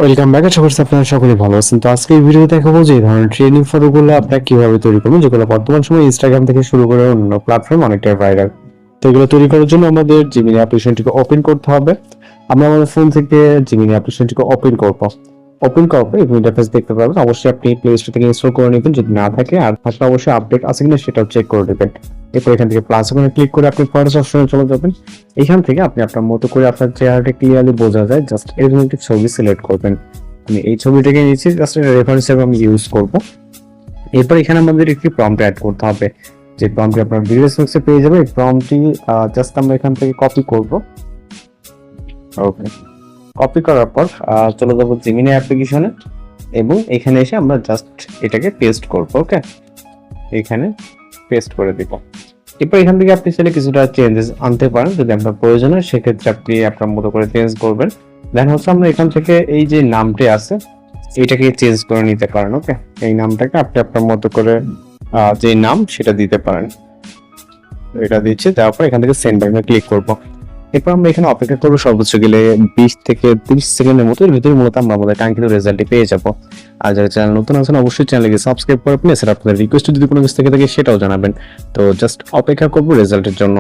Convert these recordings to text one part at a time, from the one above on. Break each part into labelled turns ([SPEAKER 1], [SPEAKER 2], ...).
[SPEAKER 1] Welcome back. আশা করছি আপনারা সকলে ভালো আছেন। তো আজকে এই ভিডিওতে দেখাবো যে এই ধরনের ট্রেনিং ফটোগুলো আপনারা কিভাবে তৈরি করবেন, যেগুলো বর্তমান সময়ে ইনস্টাগ্রাম থেকে শুরু করে অন্যান্য প্ল্যাটফর্ম অনেকটাই ভাইরাল। তো এগুলো তৈরি করার জন্য আমাদের জিমিনি অ্যাপ্লিকেশনটিকে ওপেন করতে হবে। আমরা আমাদের ফোন থেকে জিমিনি অ্যাপ্লিকেশনটিকে ওপেন করব। ওপেন করার পর এই ইন্টারফেস দেখতে পাবেন। অবশ্যই আপনি প্লে স্টোর থেকে ইনস্টল করে নেবেন, যদি না থাকে আর থাকলে অবশ্যই আপডেট আছে কিনা সেটাও চেক করে নেবেন। এরপর এখান থেকে প্লাস আইকনে ক্লিক করে আপনি ফটোস অপশনে চলে যাবেন। এখান থেকে আপনি আপনার মতো করে আপনার চেহারাটা ক্লিয়ারলি বোঝা যায়, জাস্ট এরকম একটি ছবি সিলেক্ট করবেন। আমি এই ছবিটাকে নিয়েছি, জাস্ট এটা রেফারেন্স হিসেবে আমি ইউজ করব। এরপর এখানে আমাদের একটি প্রম্পট অ্যাড করতে হবে, যে প্রম্পটটি আপনার ভিডিও ডেসক্রিপশনে পেয়ে যাবে। এই প্রম্পটটি জাস্ট আমরা এখান থেকে কপি করব। ওকে, কপি করার পর চলে যাবো জিমিনি অ্যাপ্লিকেশনে এবং এখানে এসে আমরা জাস্ট এটাকে পেস্ট করব। ওকে, এখানে পেস্ট করে দিব। এরপর এখান থেকে আপনি চাইলে কিছুটা চেঞ্জেস আনতে পারেন, যদি আপনার প্রয়োজন হয় সেক্ষেত্রে আপনি আপনার মতো করে চেঞ্জ করবেন। দেন হচ্ছে আমরা এখান থেকে এই যে নামটি আছে এটাকে চেঞ্জ করে নিতে পারেন। ওকে, এই নামটাকে আপনি আপনার মতো করে যে নাম সেটা দিতে পারেন। এটা দিচ্ছি, তারপর এখান থেকে সেন্ড বাটনে ক্লিক করব। এরপর আমরা এখানে অপেক্ষা করবো সর্বোচ্চ গেলে 20 থেকে 30 সেকেন্ডের মতো। এর ভিতরে মূলত আমরা আমাদের কাঙ্ক্ষিত রেজাল্টটি পেয়ে যাবো। আর যারা চ্যানেল নতুন আছেন অবশ্যই চ্যানেলকে সাবস্ক্রাইব করে প্লেস আর আপনাদের রিকোয়েস্ট যদি কোনো কিছু থেকে থাকে সেটাও জানাবেন। তো জাস্ট অপেক্ষা করবো রেজাল্টের জন্য।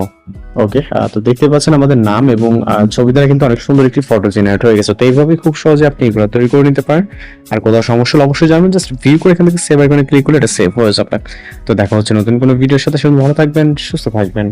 [SPEAKER 1] ওকে, তো দেখতে পাচ্ছেন আমাদের নাম এবং ছবি দ্বারা কিন্তু অনেক সুন্দর একটি ফটো জেনারেট হয়ে গেছে। তো এইভাবে খুব সহজে আপনি এগুলো তৈরি করে নিতে পারেন। আর কোথাও সমস্যা হলে অবশ্যই জানাবেন, জাস্ট ভিউ করে এখান থেকে সেভ আইকনে ক্লিক করলে এটা সেভ হয়ে যাবে। তো দেখা হচ্ছে নতুন কোনো ভিডিওর সাথে। ভালো থাকবেন, সুস্থ থাকবেন।